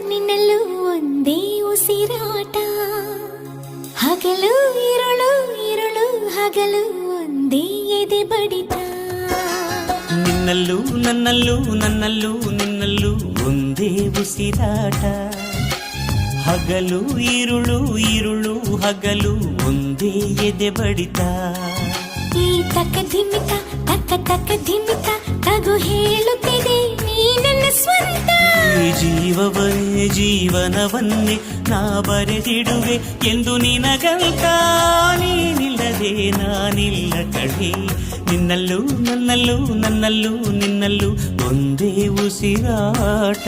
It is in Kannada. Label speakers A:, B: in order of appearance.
A: ನಿನ್ನಲ್ಲೂ ಒಂದೇ ಉಸಿರಾಟ. ಹಗಲು ಇರುಳು ಇರುಳು ಹಗಲು ಒಂದೇ ಎದೆ ಬಡಿತ.
B: ನಿನ್ನಲ್ಲೂ ನನ್ನಲ್ಲೂ ನನ್ನಲ್ಲೂ ನಿನ್ನಲ್ಲೂ ಒಂದೇ ಉಸಿರಾಟ. ಹಗಲು ಇರುಳು ಇರುಳು ಹಗಲು ಒಂದೇ ಎದೆ ಬಡಿತ.
A: ಈ ತಕ್ಕ ಧಿಮಿತ ತಕ್ಕ ತಕ್ಕ ಧಿಮಿತ ತಗು ಹೇಳುತ್ತಿದೆ ನೀ ನನ್ನ ಸ್ವಂತ.
B: ಈ ಜೀವವನ್ನೇ ಜೀವನವನ್ನೇ ನಾ ಬರೆದಿಡುವೆ ಎಂದು ನಿನಗಂತ. ನೀನಿಲ್ಲದೆ ನಾನಿಲ್ಲ ಕಣೆ. ನಿನ್ನಲ್ಲೂ ನನ್ನಲ್ಲೂ ನನ್ನಲ್ಲೂ ನಿನ್ನಲ್ಲೂ ಒಂದೇ ಉಸಿರಾಟ.